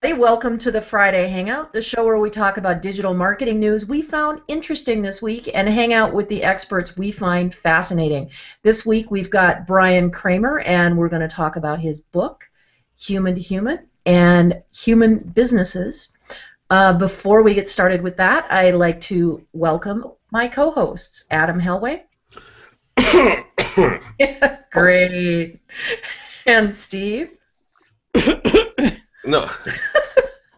Welcome to the Friday Hangout, the show where we talk about digital marketing news we found interesting this week and hang out with the experts we find fascinating. This week we've got Bryan Kramer, and we're going to talk about his book, Human to Human and Human Businesses. Before we get started with that, I'd like to welcome my co-hosts, Adam Helway. Great. And Steve. No.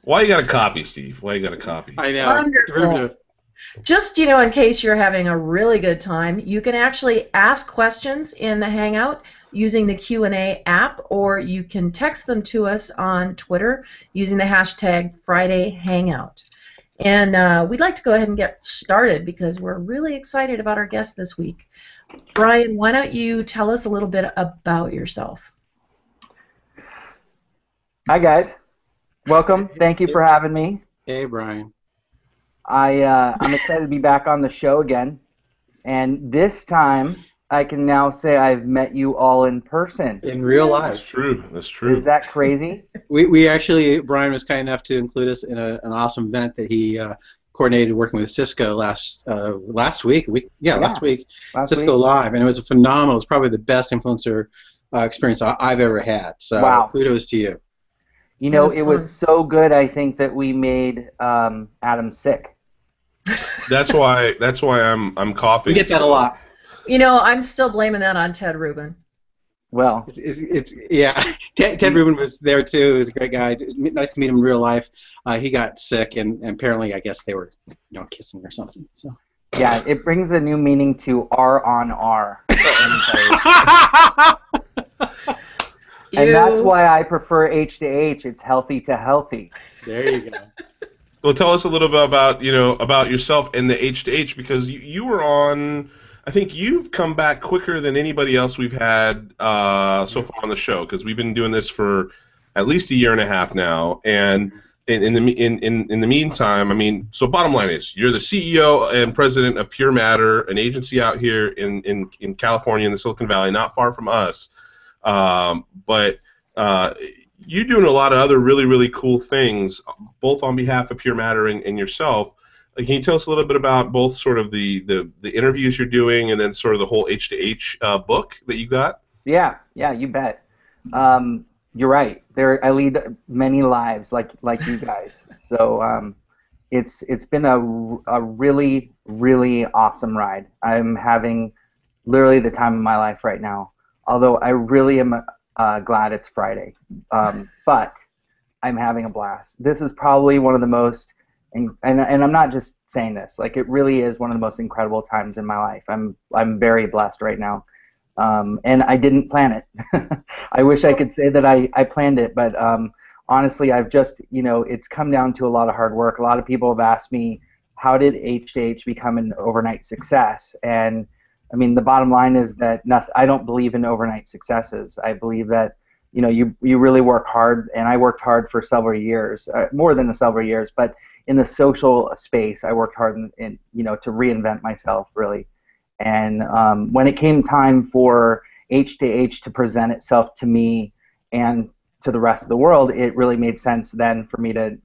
Why you got a copy, Steve? Why you got a copy? I know. Wonderful. Just, in case you're having a really good time, you can actually ask questions in the Hangout using the Q&A app, or you can text them to us on Twitter using the hashtag Friday Hangout. And we'd like to go ahead and get started because we're really excited about our guest this week. Bryan, why don't you tell us a little bit about yourself? Hi, guys. Welcome. Thank you for having me. Hey, Bryan. I'm excited to be back on the show again. And this time, I can now say I've met you all in person. In real life. That's true. That's true. Is that crazy? We actually, Bryan was kind enough to include us in an awesome event that he coordinated working with Cisco last week. Last week. Cisco Live. And it was a phenomenal, it was probably the best influencer experience I've ever had. So kudos to you. It was so good, I think, that we made Adam sick. That's why I'm coughing. We get that a lot. I'm still blaming that on Ted Rubin. Well, yeah. Ted Rubin was there too. He was a great guy. Nice to meet him in real life. He got sick, and apparently, I guess they were, kissing or something. So. Yeah, it brings a new meaning to R on R. And that's why I prefer H to H. It's healthy to healthy. There you go. Well, tell us a little bit about yourself and the H to H, because you were on. I think you've come back quicker than anybody else we've had so far on the show, because we've been doing this for at least a year and a half now. And in the meantime, so bottom line is you're the CEO and president of Pure Matter, an agency out here in California, in the Silicon Valley, not far from us. But you're doing a lot of other really, really cool things, both on behalf of Pure Matter and yourself. Can you tell us a little bit about both sort of the interviews you're doing and then sort of the whole H to H book that you got? Yeah, you bet. You're right. I lead many lives like you guys. So it's been a really, really awesome ride. I'm having literally the time of my life right now. Although I really am glad it's Friday, but I'm having a blast. This is probably one of the most, and I'm not just saying this, like it really is one of the most incredible times in my life. I'm very blessed right now, and I didn't plan it. I wish I could say that I planned it, but honestly, I've just, it's come down to a lot of hard work. A lot of people have asked me, how did H to H become an overnight success? And the bottom line is that I don't believe in overnight successes. I believe that, you really work hard, and I worked hard for several years, more than several years, but in the social space, I worked hard in to reinvent myself, really. And when it came time for H to H to present itself to me and to the rest of the world, it really made sense then for me to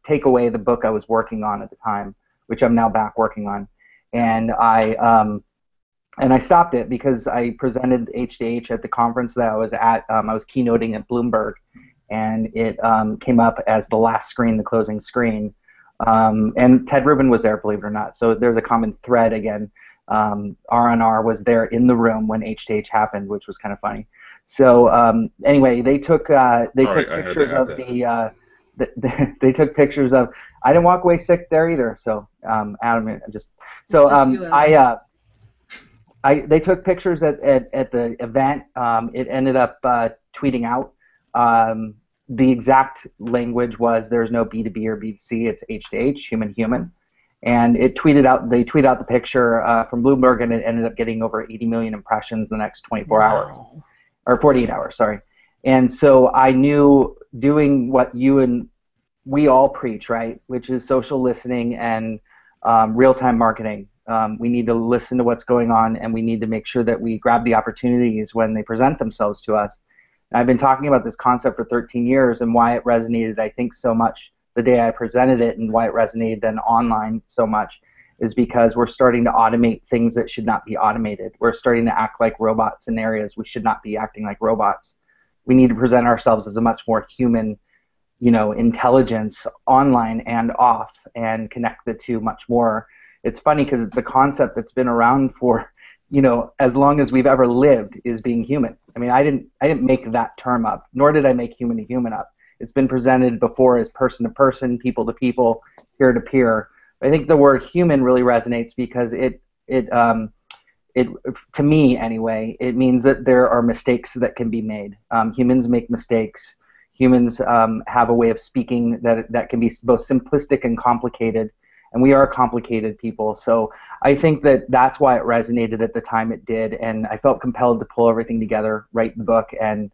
take away the book I was working on at the time, which I'm now back working on. And I stopped it because I presented H to H at the conference that I was at. I was keynoting at Bloomberg, and it came up as the last screen, the closing screen. And Ted Rubin was there, believe it or not. So there's a common thread again. R&R was there in the room when H to H happened, which was kind of funny. So anyway, they took pictures of they took pictures of. I didn't walk away sick there either. So Adam, they took pictures at the event. It ended up tweeting out. The exact language was, there's no B2B or B2C, it's H to H, human to human. And they tweeted out the picture from Bloomberg, and it ended up getting over 80 million impressions in the next 24 hours. Or 48 hours, sorry. And so I knew, doing what you and we all preach, right, which is social listening and real-time marketing. We need to listen to what's going on, and we need to make sure that we grab the opportunities when they present themselves to us. I've been talking about this concept for 13 years, and why it resonated, I think, so much the day I presented it, and why it resonated then online so much is because we're starting to automate things that should not be automated. We're starting to act like robots in areas we should not be acting like robots. We need to present ourselves as a much more human, intelligence online and off, and connect the two much more. It's funny because it's a concept that's been around for, as long as we've ever lived, is being human. I mean, I didn't make that term up, nor did I make human to human up. It's been presented before as person to person, people to people, peer to peer. I think the word human really resonates because it to me anyway, it means that there are mistakes that can be made. Humans make mistakes. Humans have a way of speaking that can be both simplistic and complicated, and we are complicated people. So I think that that's why it resonated at the time it did, and I felt compelled to pull everything together, write the book, and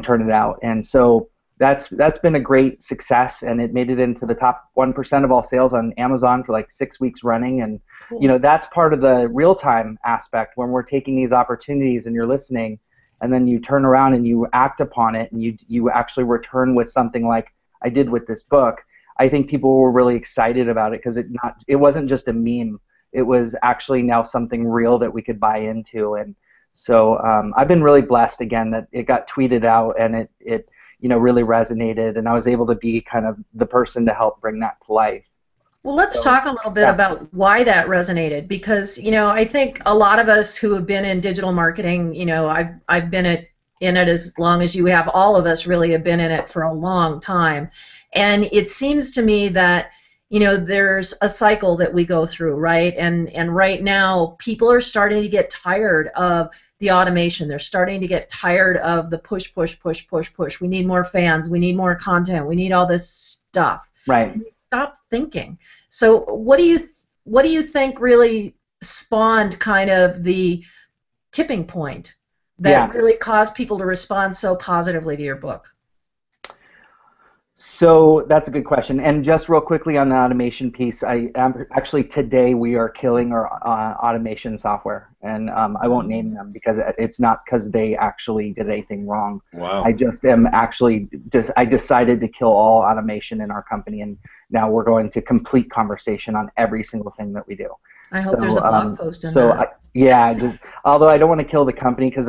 turn it out. And so that's been a great success, and it made it into the top 1% of all sales on Amazon for like 6 weeks running. And Cool. that's part of the real-time aspect when we're taking these opportunities and you're listening, and then you turn around and you act upon it, and you actually return with something like I did with this book. I think people were really excited about it because it wasn't just a meme. It was actually now something real that we could buy into. And so I've been really blessed again that it got tweeted out, and it really resonated, and I was able to be kind of the person to help bring that to life. Well, let's talk a little bit about why that resonated, because I think a lot of us who have been in digital marketing, I've been in it as long as you have. All of us really have been in it for a long time, and it seems to me that there's a cycle that we go through, right? And right now people are starting to get tired of the automation. They're starting to get tired of the push, push, push, push, push. We need more fans. We need more content. We need all this stuff. Right. Stop thinking. So what do you think really spawned kind of the tipping point that really caused people to respond so positively to your book? So that's a good question. And just real quickly on the automation piece, actually today we are killing our automation software, and I won't name them because it's not because they actually did anything wrong. Wow. I just am actually I decided to kill all automation in our company, and now we're going to complete conversation on every single thing that we do. I hope there's a blog post in that. Although I don't want to kill the company because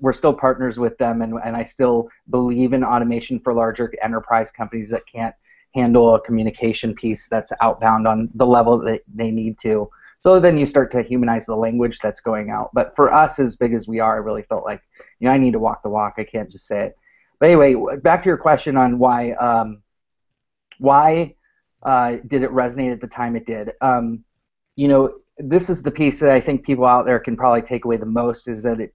we're still partners with them, and I still believe in automation for larger enterprise companies that can't handle a communication piece that's outbound on the level that they need to. So then you start to humanize the language that's going out. But for us, as big as we are, I really felt like I need to walk the walk. I can't just say it. But anyway, back to your question on why did it resonate at the time it did. This is the piece that I think people out there can probably take away the most, is that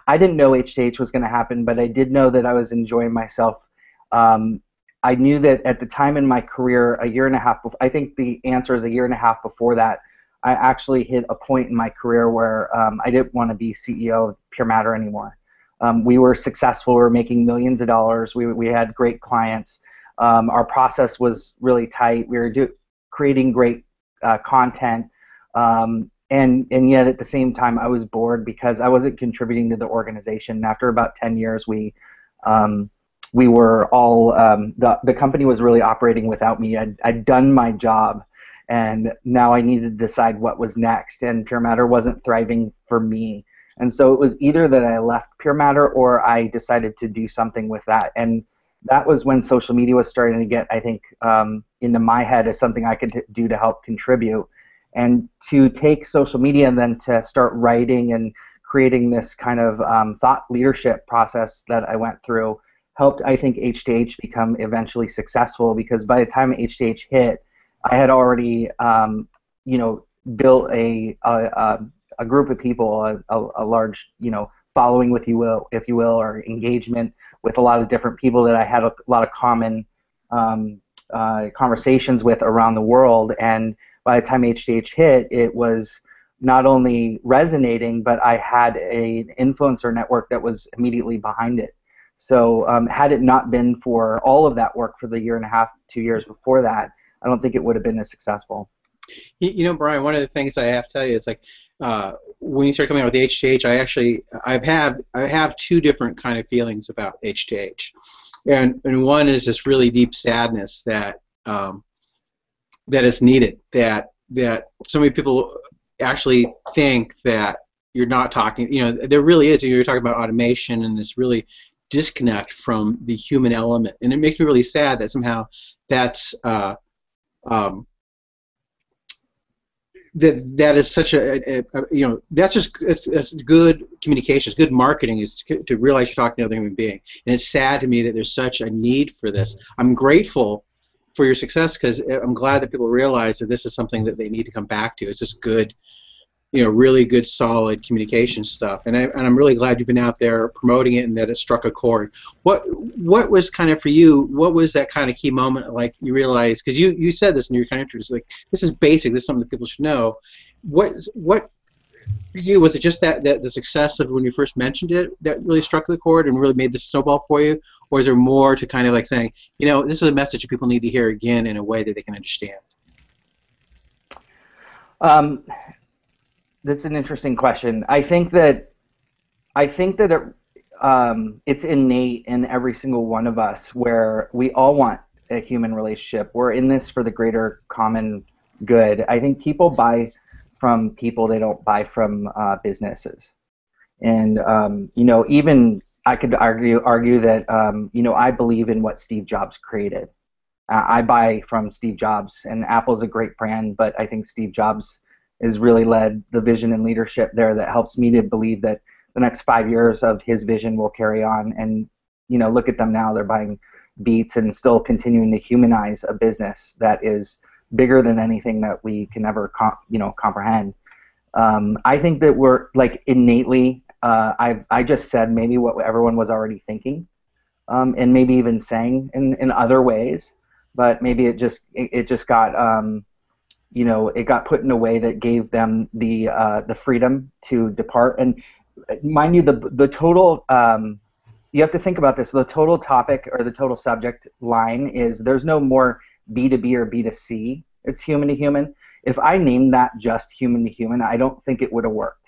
I didn't know H2H was going to happen, but I did know that I was enjoying myself. I knew that at the time in my career, a year and a half before, I think the answer is a year and a half before that, I actually hit a point in my career where I didn't want to be CEO of Pure Matter anymore. We were successful. We were making millions of dollars. We had great clients. Our process was really tight. We were creating great content. And yet at the same time I was bored because I wasn't contributing to the organization. After about 10 years we were all the company was really operating without me. I'd done my job, and now I needed to decide what was next, and Pure Matter wasn't thriving for me. And so it was either that I left Pure Matter or I decided to do something with that. And that was when social media was starting to get, I think, into my head as something I could do to help contribute. And to take social media and then to start writing and creating this kind of thought leadership process that I went through helped, I think, H2H become eventually successful, because by the time H2H hit, I had already built a group of people, a large following, if you will, or engagement with a lot of different people that I had a lot of common conversations with around the world. And by the time H2H hit, it was not only resonating, but I had an influencer network that was immediately behind it. So had it not been for all of that work for the year and a half, 2 years before that, I don't think it would have been as successful. Brian, one of the things I have to tell you is, like, when you start coming out with H2H, I have two different kind of feelings about H2H, and one is this really deep sadness that that is needed, that so many people actually think that you're not talking, there really is, you're talking about automation and this really disconnect from the human element, and it makes me really sad that somehow that's that is such that's just it's good communications, good marketing is to realize you're talking to another human being, and it's sad to me that there's such a need for this. I'm grateful for your success because I'm glad that people realize that this is something that they need to come back to. It's just good, really good, solid communication stuff, and I'm really glad you've been out there promoting it and that it struck a chord. What was kind of for you? What was that kind of key moment? Like you realized, because you said this in your kind of interviews, like this is basic. This is something that people should know. What for you was it? Just that the success of when you first mentioned it that really struck the chord and really made the snowball for you, or is there more to kind of like saying, this is a message that people need to hear again in a way that they can understand? That's an interesting question. I think that it's innate in every single one of us where we all want a human relationship. We're in this for the greater common good. I think people buy from people, they don't buy from businesses. And even I could argue that I believe in what Steve Jobs created. I buy from Steve Jobs, and Apple's a great brand, but I think Steve Jobs has really led the vision and leadership there that helps me to believe that the next 5 years of his vision will carry on. And look at them now; they're buying Beats and still continuing to humanize a business that is bigger than anything that we can ever comprehend. I think that we're like innately. I just said maybe what everyone was already thinking, and maybe even saying in other ways, but maybe it just got. It got put in a way that gave them the freedom to depart. And mind you, the total, you have to think about this, the total topic or the total subject line is there's no more B2B or B2C, it's human to human. If I named that just human to human, I don't think it would have worked.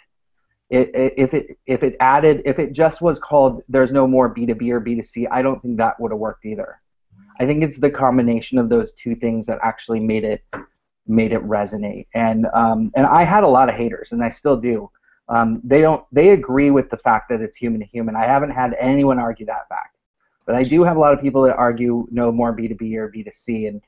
If it just was called there's no more B2B or B2C, I don't think that would have worked either. I think it's the combination of those two things that actually made it resonate, and I had a lot of haters, and I still do. They agree with the fact that it's human to human. I haven't had anyone argue that fact, but I do have a lot of people that argue no more B2B or B2C. And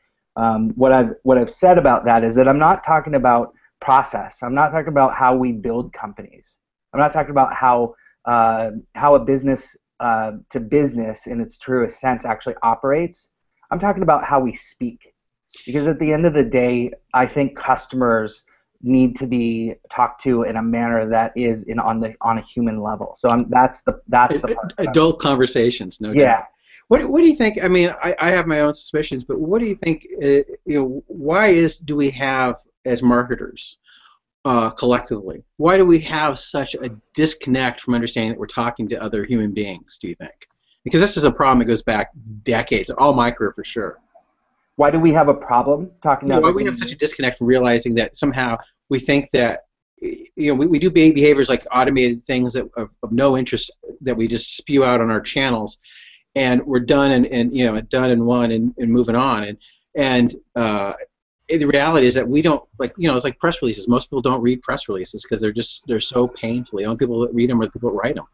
what I've said about that is that I'm not talking about process. I'm not talking about how we build companies. I'm not talking about how a business to business in its truest sense actually operates. I'm talking about how we speak. Because at the end of the day, I think customers need to be talked to in a manner that is on a human level. So that's the part. Adult conversations, no doubt. Yeah. What do you think? I mean, I have my own suspicions, but what do you think? Why do we have as marketers collectively? Why do we have such a disconnect from understanding that we're talking to other human beings? Do you think? Because this is a problem that goes back decades, all my career for sure. Why do we have a problem talking about? Why do we have such a disconnect from realizing that somehow we think that we do behaviors like automated things that of no interest that we just spew out on our channels, and we're done and done and won and moving on and the reality is that we don't it's like press releases. Most people don't read press releases because they're so painful. The only people that read them are the people that write them.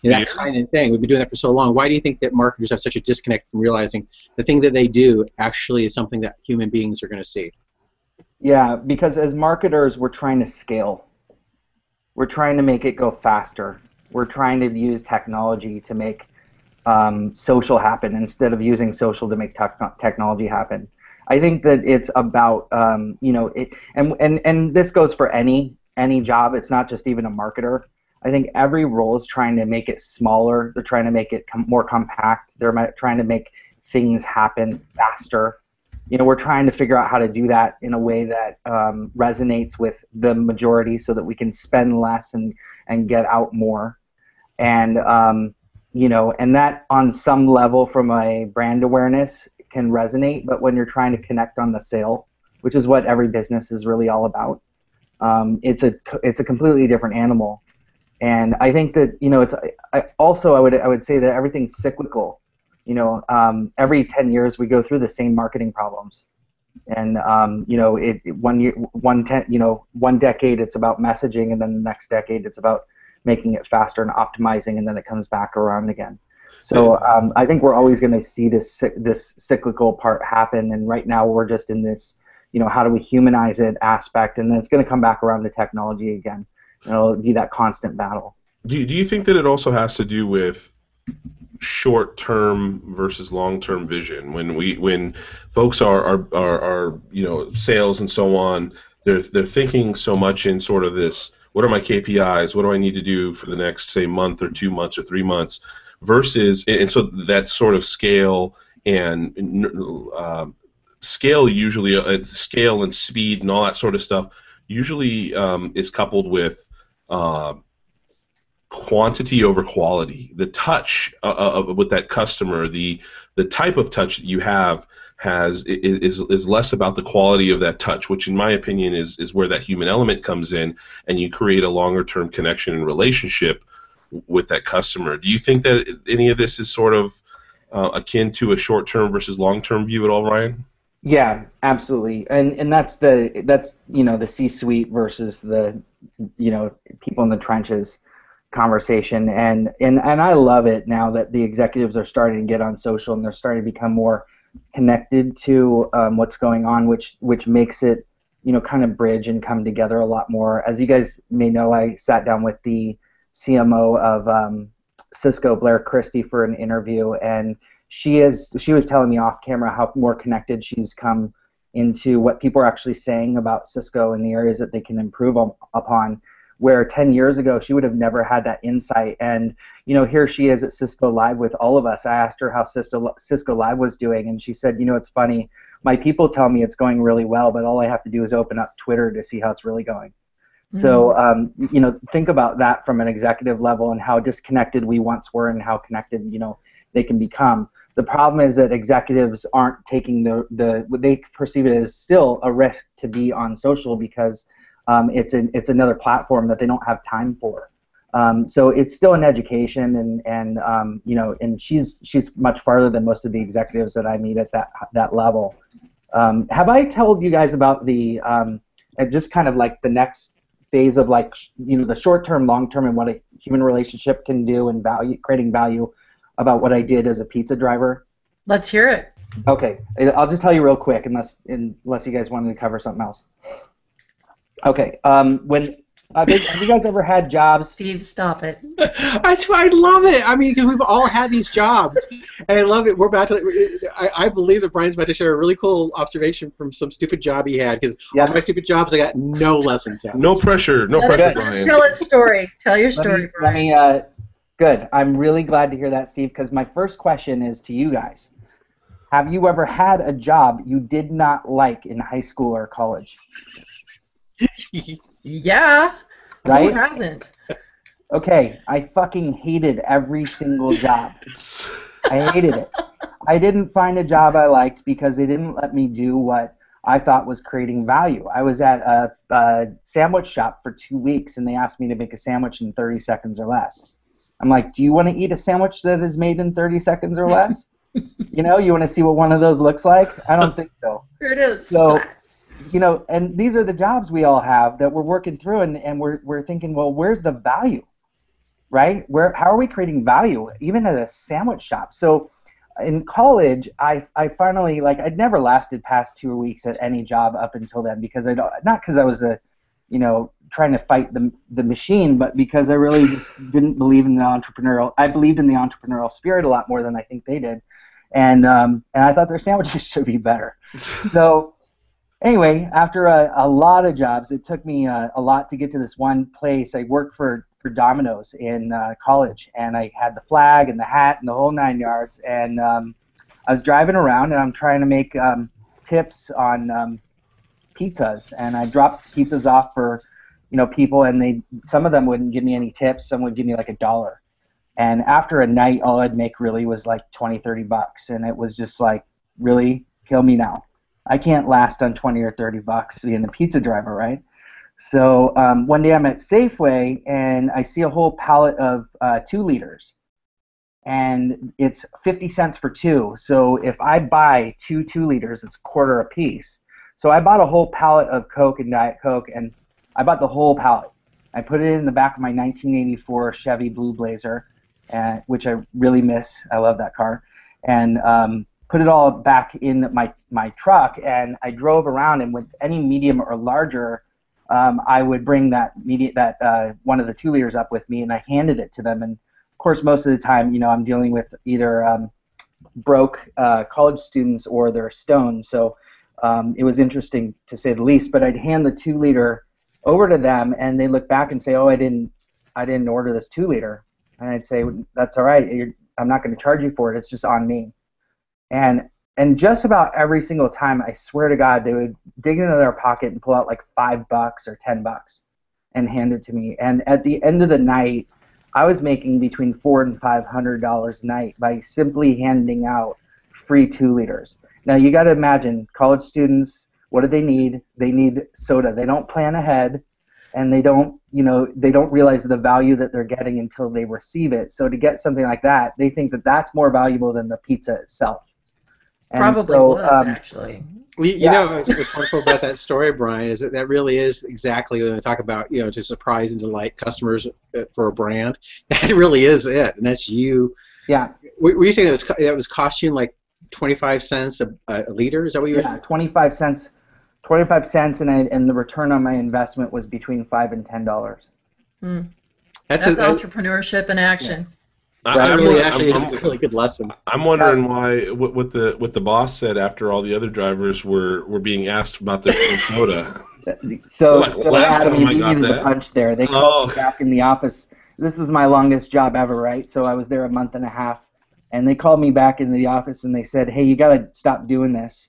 That kind of thing. We've been doing that for so long. Why do you think that marketers have such a disconnect from realizing the thing that they do actually is something that human beings are going to see? Yeah, because as marketers, we're trying to scale. We're trying to make it go faster. We're trying to use technology to make social happen instead of using social to make technology happen. I think that it's about and this goes for any job. It's not just even a marketer. I think every role is trying to make it smaller. They're trying to make it more compact. They're trying to make things happen faster. We're trying to figure out how to do that in a way that resonates with the majority so that we can spend less and get out more. And, and that on some level from a brand awareness can resonate, but when you're trying to connect on the sale, which is what every business is really all about, it's a completely different animal. And I think that, you know, I would say that everything's cyclical. You know, every 10 years we go through the same marketing problems. And you know, one decade it's about messaging, and then the next decade it's about making it faster and optimizing, and then it comes back around again. So I think we're always going to see this cyclical part happen, and right now we're just in this, you know, how do we humanize it aspect, and then it's going to come back around to technology again, and it'll be that constant battle. Do you think that it also has to do with short-term versus long-term vision? When folks are you know, sales and so on, they're thinking so much in sort of this, what are my KPIs? What do I need to do for the next, say, month or 2 months or 3 months? Versus, and so that sort of scale and scale usually scale and speed and all that sort of stuff usually is coupled with quantity over quality. The touch with that customer, the type of touch that you have is less about the quality of that touch, which in my opinion is where that human element comes in, and you create a longer term connection and relationship with that customer. Do you think that any of this is sort of akin to a short term versus long term view at all, Ryan? Yeah, absolutely. And that's you know, the C-suite versus the, you know, people in the trenches conversation, and I love it now that the executives are starting to get on social and they're starting to become more connected to what's going on, which makes it, you know, kind of bridge and come together a lot more. As you guys may know, I sat down with the CMO of Cisco, Blair Christie, for an interview, and she was telling me off camera how more connected she's come into what people are actually saying about Cisco and the areas that they can improve upon, where 10 years ago she would have never had that insight. And, you know, here she is at Cisco Live with all of us. I asked her how Cisco Live was doing, and she said, you know, it's funny, my people tell me it's going really well, but all I have to do is open up Twitter to see how it's really going. So, you know, think about that from an executive level and how disconnected we once were and how connected, you know, they can become. The problem is that executives aren't taking what they perceive it as still a risk to be on social, because it's another platform that they don't have time for. So it's still an education, and you know, and she's much farther than most of the executives that I meet at that level. Have I told you guys about the just kind of like the next phase of, like, you know, the short term, long term, and what a human relationship can do, and creating value, about what I did as a pizza driver? Let's hear it. Okay, I'll just tell you real quick, unless you guys wanted to cover something else. Okay, when have you guys ever had jobs? Steve, stop it. I love it. I mean, because we've all had these jobs, and I love it. We're about to. I believe that Brian's about to share a really cool observation from some stupid job he had. Because all my stupid jobs, I got no lessons out. No pressure, Brian. Tell his story. Tell your story, Brian. Good. I'm really glad to hear that, Steve, because my first question is to you guys. Have you ever had a job you did not like in high school or college? Yeah. Right? Who hasn't? Okay, I fucking hated every single job. I hated it. I didn't find a job I liked because they didn't let me do what I thought was creating value. I was at a sandwich shop for 2 weeks, and they asked me to make a sandwich in 30 seconds or less. I'm like, do you want to eat a sandwich that is made in 30 seconds or less? You know, you want to see what one of those looks like? I don't think so. Here it is. So, you know, and these are the jobs we all have that we're working through, and we're thinking, well, where's the value, right? How are we creating value, even at a sandwich shop? So in college, I finally, like, I'd never lasted past 2 weeks at any job up until then, because not because I was trying to fight the machine, but because I really just didn't believe in the entrepreneurial. I believed in the entrepreneurial spirit a lot more than I think they did, and I thought their sandwiches should be better. So anyway, after a lot of jobs, it took me a lot to get to this one place. I worked for Domino's in college, and I had the flag and the hat and the whole 9 yards, and I was driving around, and I'm trying to make tips on pizzas, and I dropped pizzas off for, you know, people, and some of them wouldn't give me any tips. Some would give me like $1. And after a night, all I'd make really was like $20-30, and it was just like, really, kill me now. I can't last on $20 or $30 being a pizza driver, right? So one day I'm at Safeway and I see a whole pallet of 2 liters, and it's 50 cents for two. So if I buy two 2 liters, it's a quarter a piece. So I bought a whole pallet of Coke and Diet Coke, and I bought the whole pallet. I put it in the back of my 1984 Chevy Blue Blazer, which I really miss. I love that car. And put it all back in my truck, and I drove around, and with any medium or larger, I would bring that one of the 2 liters up with me, and I handed it to them. And of course, most of the time, I'm dealing with either broke college students or they're stoned. So it was interesting to say the least. But I'd hand the 2 liter over to them, and they look back and say, "Oh, I didn't order this 2 liter." And I'd say, "That's all right. I'm not going to charge you for it. It's just on me." And just about every single time, I swear to God, they would dig into their pocket and pull out like $5 or $10 and hand it to me. And at the end of the night, I was making between $400 and $500 a night by simply handing out free 2 liters. Now you got to imagine, college students, what do they need? They need soda. They don't plan ahead, and they don't realize the value that they're getting until they receive it. So to get something like that, they think that that's more valuable than the pizza itself. And Probably so, was, actually. You know, what's wonderful about that story, Brian, is that really is exactly when I talk about, to surprise and delight customers for a brand. That really is it, and that's you. Yeah. Were you saying that was costing like 25 cents a liter? Is that what you were? Yeah, 25 cents. 25 cents, and the return on my investment was between $5 and $10. That's entrepreneurship in action. That really is a really good lesson. I'm wondering why what the boss said after all the other drivers were being asked about their own soda. So Adam, you beat me to the punch there. They called me back in the office. This was my longest job ever, right? So I was there a month and a half, and they called me back into the office and they said, "Hey, you got to stop doing this."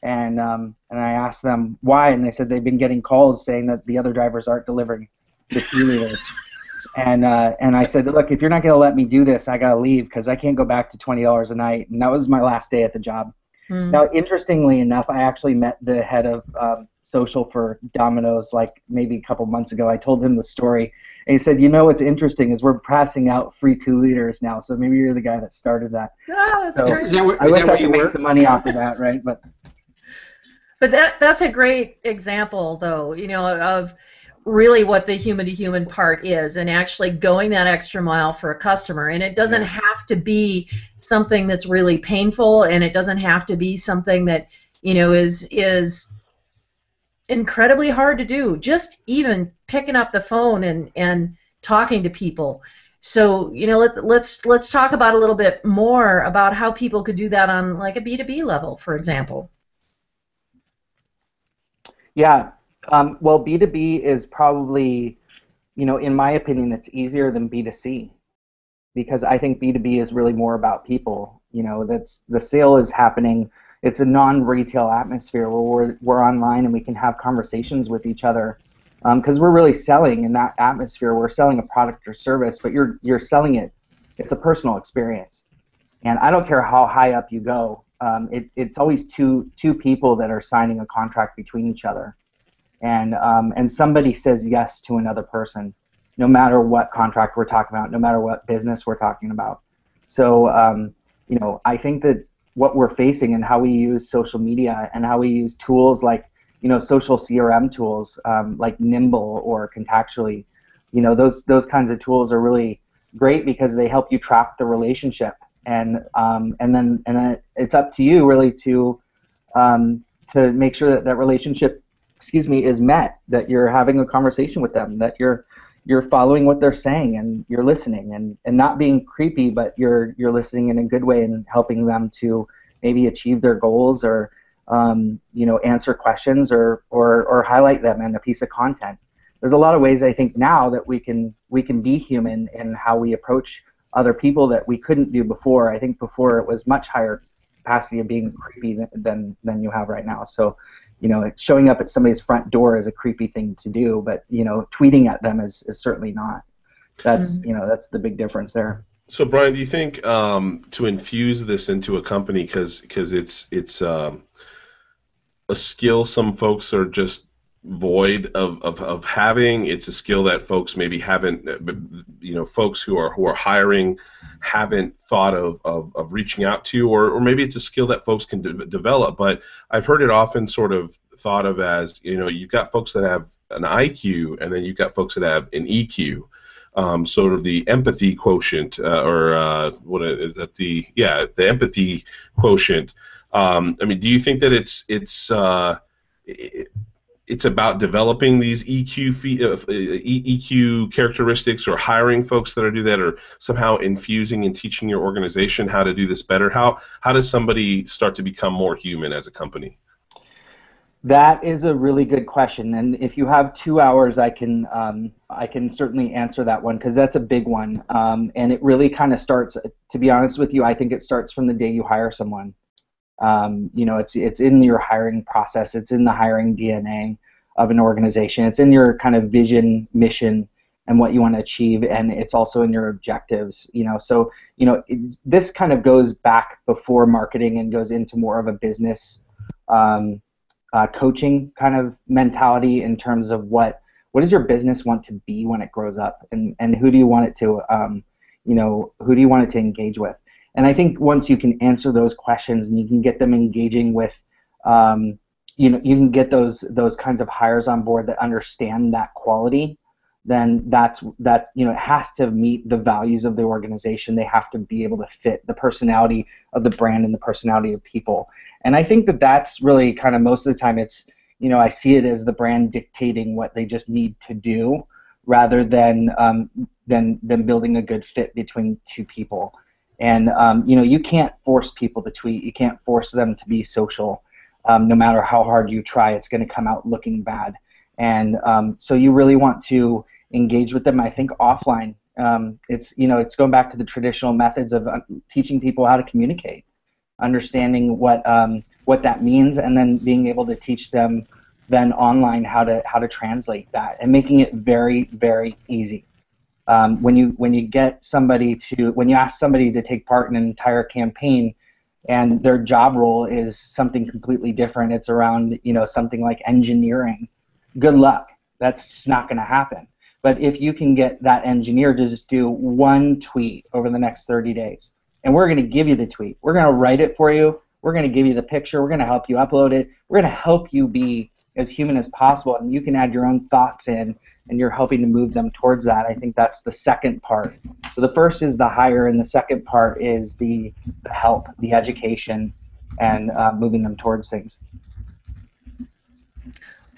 And I asked them why, and they said they've been getting calls saying that the other drivers aren't delivering the 2 liters. And I said, "Look, if you're not going to let me do this, I got to leave because I can't go back to $20 a night." And that was my last day at the job. Now, interestingly enough, I actually met the head of social for Domino's like maybe a couple months ago. I told him the story, and he said, "What's interesting is we're passing out free 2 liters now, so maybe you're the guy that started that." Oh, that's great. I wish I could make some money off of that, right? But that's a great example, though, of really what the human-to-human part is, and actually going that extra mile for a customer. And it doesn't have to be something that's really painful, and it doesn't have to be something that is incredibly hard to do. Just even picking up the phone and talking to people. So let's talk about a little bit more about how people could do that on like a B2B level, for example. Yeah. Well, B2B is probably, in my opinion, it's easier than B2C, because I think B2B is really more about people. That's the sale is happening. It's a non-retail atmosphere where we're online and we can have conversations with each other, because we're really selling in that atmosphere. We're selling a product or service, but you're selling it. It's a personal experience, and I don't care how high up you go. It's always two people that are signing a contract between each other. And somebody says yes to another person, no matter what contract we're talking about, no matter what business we're talking about. So, I think that what we're facing and how we use social media and how we use tools like, social CRM tools like Nimble or Contactually, those kinds of tools are really great because they help you track the relationship, and then it's up to you really to make sure that relationship is met, that you're having a conversation with them, that you're following what they're saying and you're listening and not being creepy, but you're listening in a good way and helping them to maybe achieve their goals or answer questions or highlight them in a piece of content. There's a lot of ways I think now that we can be human in how we approach other people that we couldn't do before. I think before it was much higher capacity of being creepy than you have right now. So showing up at somebody's front door is a creepy thing to do, but tweeting at them is certainly not. That's that's the big difference there. So Brian, do you think to infuse this into a company, because it's a skill some folks are just void of having. It's a skill that folks maybe haven't, folks who are hiring haven't thought of reaching out to, or maybe it's a skill that folks can develop. But I've heard it often sort of thought of as, you've got folks that have an IQ, and then you've got folks that have an EQ. Sort of the empathy quotient, what is that? The empathy quotient. Do you think that it's about developing these EQ characteristics, or hiring folks that do that, or somehow infusing and teaching your organization how to do this better? How does somebody start to become more human as a company? That is a really good question, and if you have 2 hours, I can certainly answer that one, because that's a big one, and it really kind of starts. To be honest with you, I think it starts from the day you hire someone. It's in your hiring process. It's in the hiring DNA of an organization. It's in your kind of vision, mission, and what you want to achieve, and it's also in your objectives. This kind of goes back before marketing and goes into more of a business coaching kind of mentality, in terms of what does your business want to be when it grows up, and who do you want it to who do you want it to engage with. And I think once you can answer those questions and you can get them engaging with, you can get those kinds of hires on board that understand that quality, then that's it has to meet the values of the organization. They have to be able to fit the personality of the brand and the personality of people. And I think that that's really kind of, most of the time, it's, I see it as the brand dictating what they just need to do, rather than building a good fit between two people. And you can't force people to tweet. You can't force them to be social. No matter how hard you try, it's going to come out looking bad. And so you really want to engage with them, I think, offline. It's going back to the traditional methods of teaching people how to communicate, understanding what that means, and then being able to teach them then online how to translate that, and making it very, very easy. When you ask somebody to take part in an entire campaign, and their job role is something completely different, it's around something like engineering, good luck. That's just not going to happen. But if you can get that engineer to just do one tweet over the next 30 days, and we're going to give you the tweet, we're going to write it for you, we're going to give you the picture, we're going to help you upload it, we're going to help you be as human as possible, and you can add your own thoughts in, and you're helping to move them towards that. I think that's the second part. So the first is the hire, and the second part is the help, the education, and moving them towards things.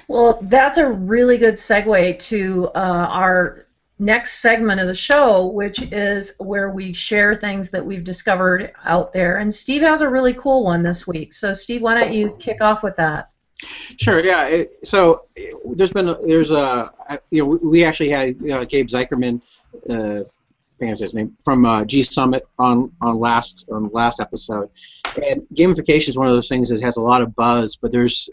Well, that's a really good segue to our next segment of the show, which is where we share things that we've discovered out there. And Steve has a really cool one this week. So, Steve, why don't you kick off with that? Sure. Yeah. We actually had Gabe Zeicherman, I think that's his name, from G Summit on last episode. And gamification is one of those things that has a lot of buzz, but there's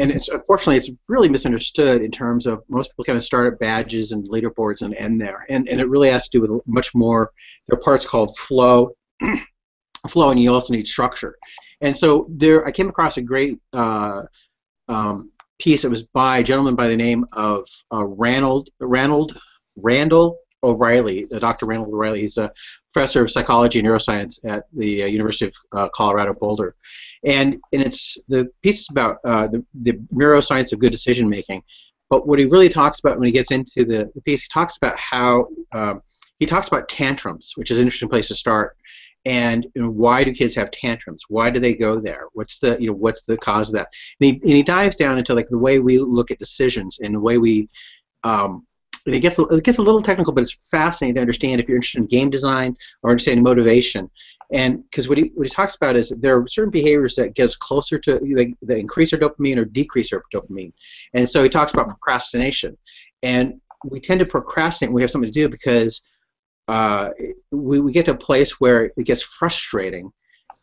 and unfortunately it's really misunderstood in terms of most people kind of start at badges and leaderboards and end there, and it really has to do with much more. There are parts called flow, and you also need structure. And so I came across a great piece that was by a gentleman by the name of Randall O'Reilly, Dr. Randall O'Reilly. He's a professor of psychology and neuroscience at the University of Colorado Boulder. And the piece is about the neuroscience of good decision making. But what he really talks about when he gets into the piece, he talks about how he talks about tantrums, which is an interesting place to start. And why do kids have tantrums? Why do they go there? What's the cause of that? And he dives down into like the way we look at decisions and the way we and it gets a little technical, but it's fascinating to understand if you're interested in game design or understanding motivation. And because what he talks about is there are certain behaviors that get us closer to that increase our dopamine or decrease our dopamine. And so he talks about procrastination. And we tend to procrastinate when we have something to do because we get to a place where it gets frustrating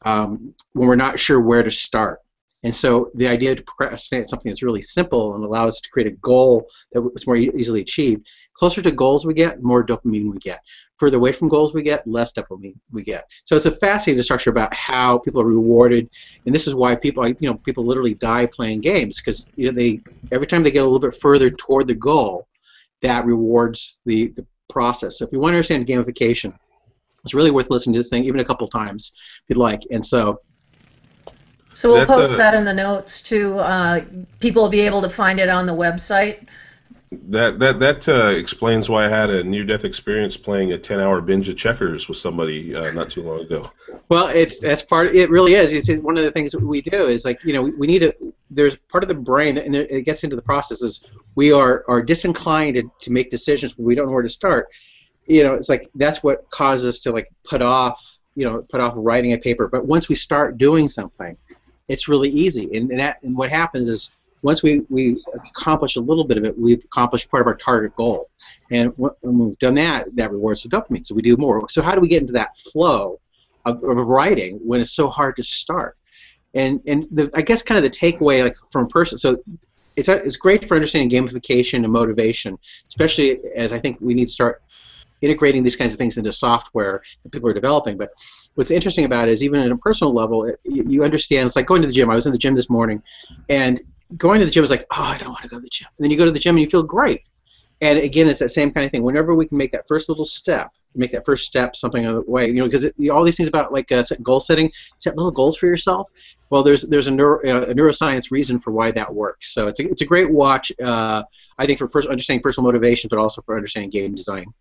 when we're not sure where to start. And so the idea to procrastinate something that's really simple and allows us to create a goal that was more easily achieved Closer to goals we get, more dopamine we get. Further away from goals we get, less dopamine we get. So it's a fascinating structure about how people are rewarded, and this is why people, people literally die playing games, because every time they get a little bit further toward the goal, that rewards the process. So if you want to understand gamification, it's really worth listening to this thing even a couple times if you'd like. And so we'll post that in the notes too. People will be able to find it on the website. That explains why I had a near-death experience playing a 10-hour binge of checkers with somebody not too long ago. Well, that's part. It really is. It's one of the things that we do is we need to. There's part of the brain, and it gets into the process. Is we are disinclined to make decisions when we don't know where to start. It's like that's what causes us to put off writing a paper. But once we start doing something, it's really easy. And what happens is, once we accomplish a little bit of it, we've accomplished part of our target goal. And when we've done that, that rewards the dopamine, so we do more. So how do we get into that flow of writing when it's so hard to start? And I guess kind of the takeaway from a person, so it's great for understanding gamification and motivation, especially as I think we need to start integrating these kinds of things into software that people are developing. But what's interesting about it is even at a personal level, you understand, it's like going to the gym. I was in the gym this morning, and going to the gym is like, oh, I don't want to go to the gym. And then you go to the gym and you feel great. And again, it's that same kind of thing. Whenever we can make that first little step, something of the way, because all these things about goal setting, set little goals for yourself. Well, there's a neuroscience reason for why that works. So it's a great watch, I think, for understanding personal motivation, but also for understanding game design.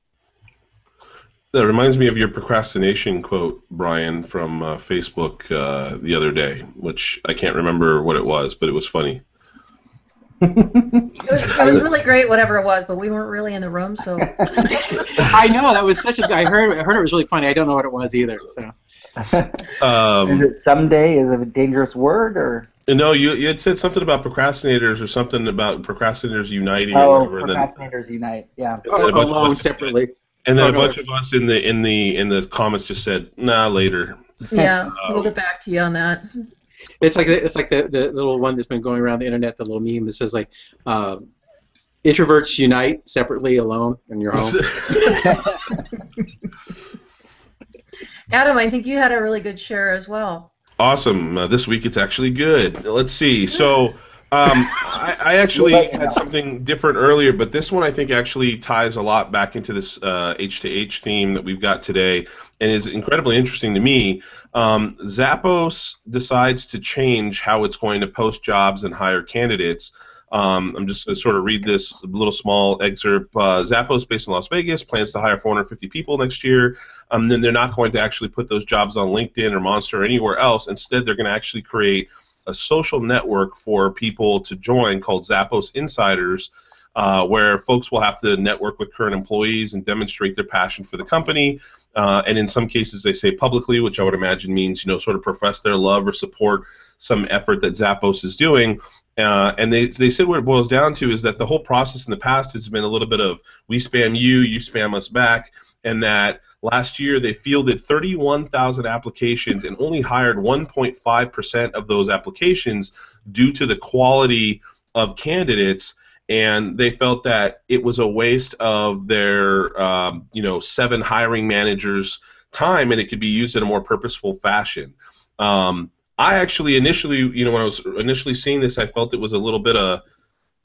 That reminds me of your procrastination quote, Brian, from Facebook the other day, which I can't remember what it was, but it was funny. It was really great, whatever it was, but we weren't really in the room, so. I know, that was such a. I heard it was really funny. I don't know what it was either. So. Is it someday? Is it a dangerous word, or? No, you had said something about procrastinators or something about procrastinators uniting or whatever. Procrastinators unite. Yeah. Alone separately. And then a bunch of us in the comments just said, "Nah, later." Yeah, we'll get back to you on that. It's like the little one that's been going around the internet, the little meme that says introverts unite separately, alone, in your home. Adam, I think you had a really good share as well. Awesome. This week it's actually good. Let's see. So I actually had something different earlier, but this one I think actually ties a lot back into this H2H theme that we've got today and is incredibly interesting to me. Zappos decides to change how it's going to post jobs and hire candidates. I'm just going to sort of read this little small excerpt. Zappos, based in Las Vegas, plans to hire 450 people next year. Then they're not going to actually put those jobs on LinkedIn or Monster or anywhere else. Instead, they're going to actually create a social network for people to join called Zappos Insiders, where folks will have to network with current employees and demonstrate their passion for the company. And in some cases, they say publicly, which I would imagine means, sort of profess their love or support some effort that Zappos is doing. And they said what it boils down to is that the whole process in the past has been a little bit of we spam you, you spam us back, and that last year they fielded 31,000 applications and only hired 1.5% of those applications due to the quality of candidates. And they felt that it was a waste of their 7 hiring managers' time, and it could be used in a more purposeful fashion. I actually initially, when I was initially seeing this, I felt it was a little bit of,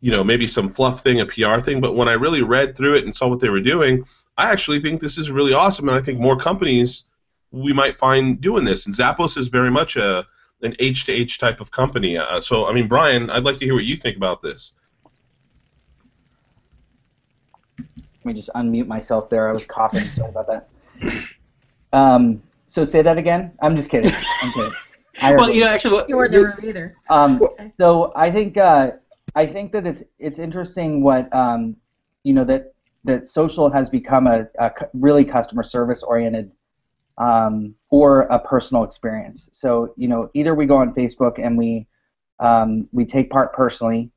maybe some fluff thing, a PR thing. But when I really read through it and saw what they were doing, I actually think this is really awesome, and I think more companies we might find doing this. And Zappos is very much an H2H type of company. So, I mean, Brian, I'd like to hear what you think about this. Let me just unmute myself there. I was coughing. Sorry about that. So say that again. I'm just kidding. I'm kidding. Well, actually, you weren't in the room either. So I think that it's interesting what that social has become a really customer service oriented or a personal experience. So either we go on Facebook and we take part personally,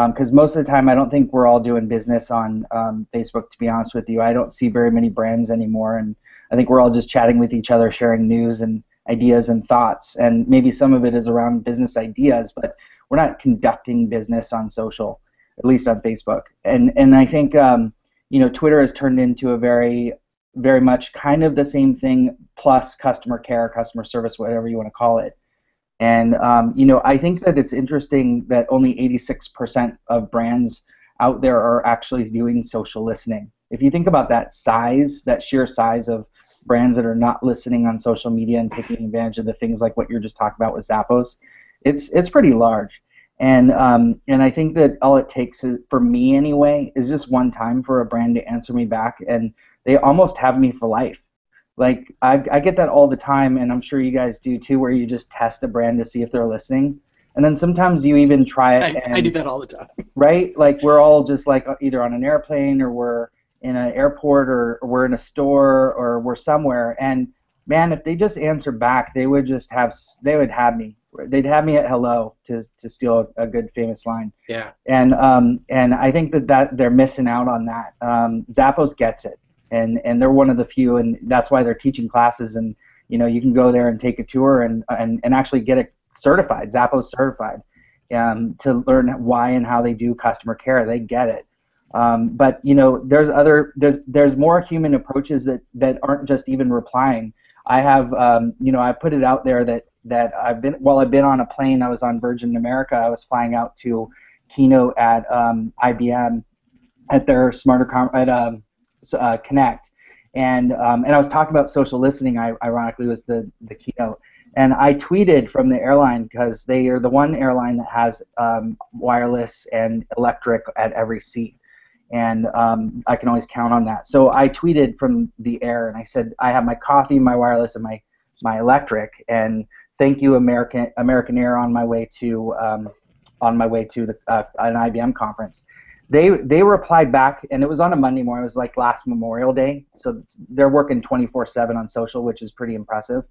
because most of the time I don't think we're all doing business on Facebook. To be honest with you, I don't see very many brands anymore, and I think we're all just chatting with each other, sharing news and ideas and thoughts, and maybe some of it is around business ideas, but we're not conducting business on social, at least on Facebook. And I think Twitter has turned into a very, very much kind of the same thing plus customer care, customer service, whatever you want to call it. And I think that it's interesting that only 86% of brands out there are actually doing social listening. If you think about that size, that sheer size of brands that are not listening on social media and taking advantage of the things like what you're just talking about with Zappos, it's pretty large. And I think that all it takes is, for me anyway, is just one time for a brand to answer me back, and they almost have me for life. Like I get that all the time, and I'm sure you guys do too, where you just test a brand to see if they're listening, and then sometimes you even try it. I do that all the time. Right? Like we're all just like either on an airplane or we're in an airport or we're in a store or we're somewhere, and man, if they just answer back, they would have me. They'd have me at hello, to steal a good famous line. Yeah. And I think that they're missing out on that. Zappos gets it, and they're one of the few, and that's why they're teaching classes, and you can go there and take a tour and actually get it certified, Zappos certified, to learn why and how they do customer care. They get it. But there's more human approaches that aren't just even replying. I have I put it out there that I've been on a plane. I was on Virgin America. I was flying out to keynote at IBM at their Connect, and I was talking about social listening. Ironically, was the keynote, and I tweeted from the airline because they are the one airline that has wireless and electric at every seat. And I can always count on that. So I tweeted from the air, and I said, I have my coffee, my wireless, and my electric, and thank you, American Air, on my way to an IBM conference. They replied back, and it was on a Monday morning. It was like last Memorial Day, so they're working 24/7 on social, which is pretty impressive.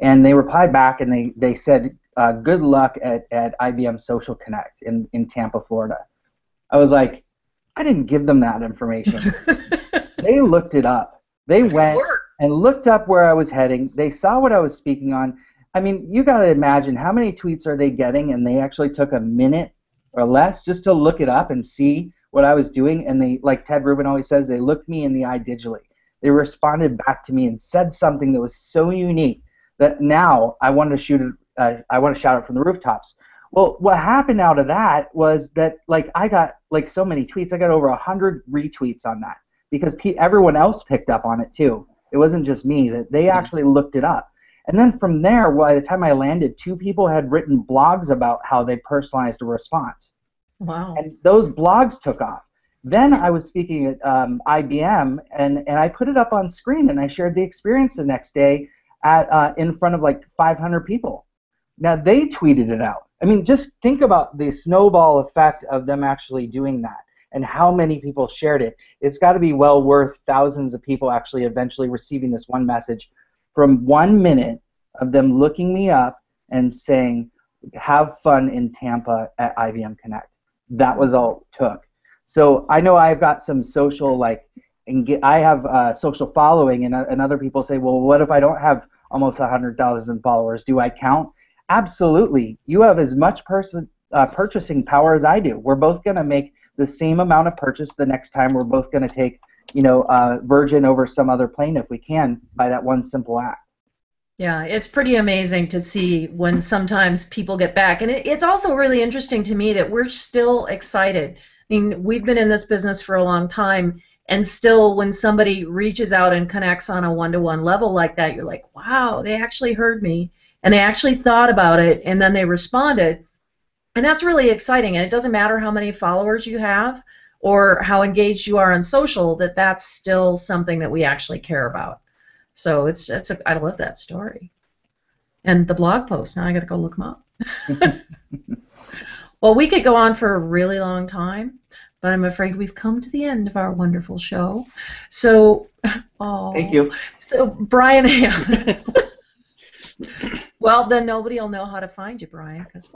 And they replied back, and they said, good luck at IBM Social Connect in Tampa, Florida. I was like, I didn't give them that information. They looked it up. They went and looked up where I was heading. They saw what I was speaking on. I mean, you got to imagine how many tweets are they getting, and they actually took a minute or less just to look it up and see what I was doing. And they, like Ted Rubin always says, they looked me in the eye digitally. They responded back to me and said something that was so unique that now I wanted to shout it from the rooftops. Well, what happened out of that was that, like, I got so many tweets. I got over 100 retweets on that because everyone else picked up on it too. It wasn't just me. That they actually looked it up. And then from there, by the time I landed, 2 people had written blogs about how they personalized a response. Wow. And those blogs took off. Then I was speaking at IBM, and I put it up on screen, and I shared the experience the next day in front of like 500 people. Now they tweeted it out. I mean, just think about the snowball effect of them actually doing that and how many people shared it. It's got to be well worth thousands of people actually eventually receiving this one message from 1 minute of them looking me up and saying, have fun in Tampa at IBM Connect. That was all it took. So I know I've got some social, I have social following, and other people say, well, what if I don't have almost 100,000 followers? Do I count? Absolutely. You have as much purchasing power as I do. We're both going to make the same amount of purchase the next time. We're both going to take, Virgin over some other plane if we can by that one simple act. Yeah, it's pretty amazing to see when sometimes people get back. And it's also really interesting to me that we're still excited. I mean, we've been in this business for a long time, and still when somebody reaches out and connects on a one-to-one level like that, you're like, wow, they actually heard me. And they actually thought about it, and then they responded. And that's really exciting. And it doesn't matter how many followers you have or how engaged you are on social, that's still something that we actually care about. So I love that story. And the blog post, now I got to go look them up. Well, we could go on for a really long time, but I'm afraid we've come to the end of our wonderful show. So, Thank you. So, Bryan, well, then nobody will know how to find you, Bryan, because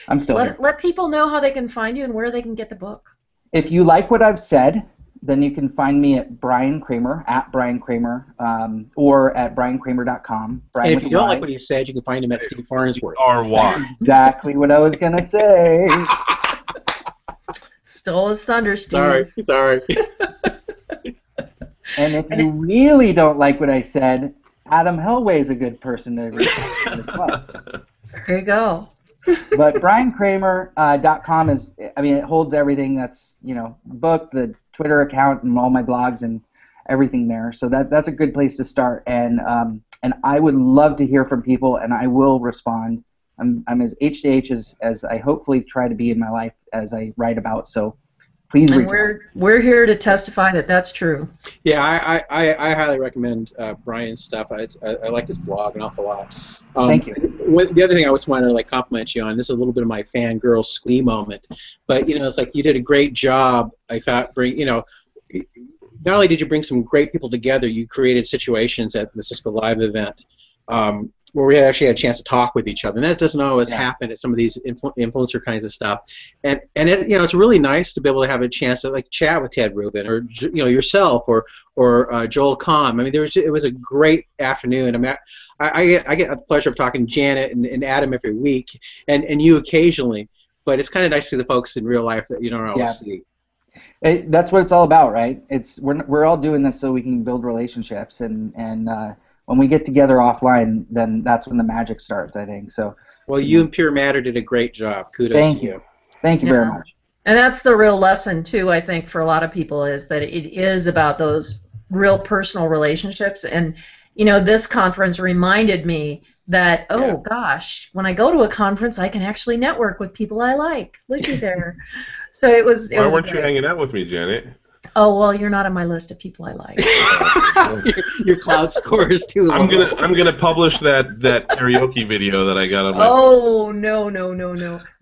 I'm still here. Let people know how they can find you and where they can get the book. If you like what I've said, then you can find me at Bryan Kramer, at Bryan Kramer, or at bryankramer.com. And if you don't like what he said, you can find him at Steve Farnsworth. R-Y. Exactly what I was going to say. Stole his thunder, Steve. Sorry. And if you really don't like what I said, Adam Helway is a good person to reach out to as well. There you go. But BryanKramer.com is, I mean, it holds everything that's, book, the Twitter account, and all my blogs and everything there. So that's a good place to start. And I would love to hear from people, and I will respond. I'm as H to H as I hopefully try to be in my life as I write about. So please reach out. We're here to testify that that's true. Yeah, I highly recommend Bryan's stuff. I like his blog an awful lot. Thank you. The other thing I just wanted to compliment you on, this is a little bit of my fangirl squee moment, but it's like you did a great job. I thought not only did you bring some great people together, you created situations at the Cisco Live event where we actually had a chance to talk with each other, and that doesn't always happen at some of these influencer kinds of stuff. And it's really nice to be able to have a chance to chat with Ted Rubin or yourself or Joel Kahn. I mean, it was a great afternoon. I mean, I get the pleasure of talking to Janet and Adam every week, and you occasionally, but it's kind of nice to see the folks in real life that you don't always see. That's what it's all about, right? We're all doing this so we can build relationships, and when we get together offline, then that's when the magic starts, I think. So. Well, you and Pure Matter did a great job. Kudos to you. Thank you very much. And that's the real lesson too, I think, for a lot of people, is that it is about those real personal relationships. And this conference reminded me that gosh, when I go to a conference, I can actually network with people I like. Looky there. So it was. Why weren't you hanging out with me, Janet? Oh, well, you're not on my list of people I like. your cloud score is too low. I'm gonna publish that karaoke video that I got on my. Oh, no.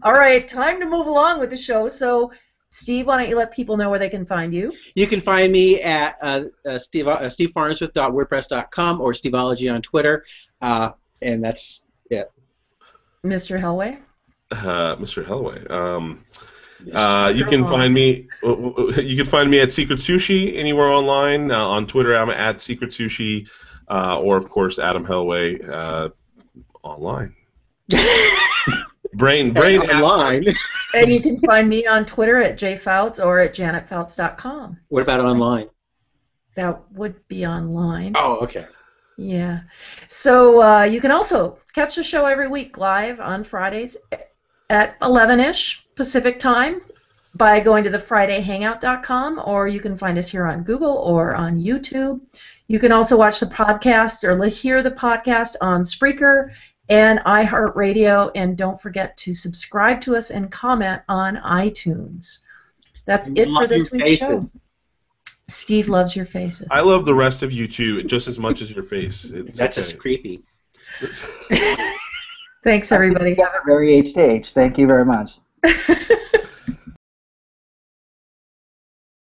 All right, time to move along with the show. So, Steve, why don't you let people know where they can find you? You can find me at stevefarnsworth.wordpress.com or Steveology on Twitter, and that's it. Mr. Helway? Mr. Helway. You can find me. You can find me at Secret Sushi anywhere online. On Twitter, I'm at Secret Sushi, or of course Adam Helway online. Brain online. And you can find me on Twitter at jfouts or at janetfouts.com. What about online? That would be online. Oh, okay. Yeah. So you can also catch the show every week live on Fridays at 11-ish Pacific time by going to thefridayhangout.com, or you can find us here on Google or on YouTube. You can also watch the podcast or hear the podcast on Spreaker and iHeartRadio, and don't forget to subscribe to us and comment on iTunes. That's it for this week's show. Steve loves your faces. I love the rest of you too, just as much as your face. That's just creepy. Thanks, everybody. Very H to H. Thank you very much.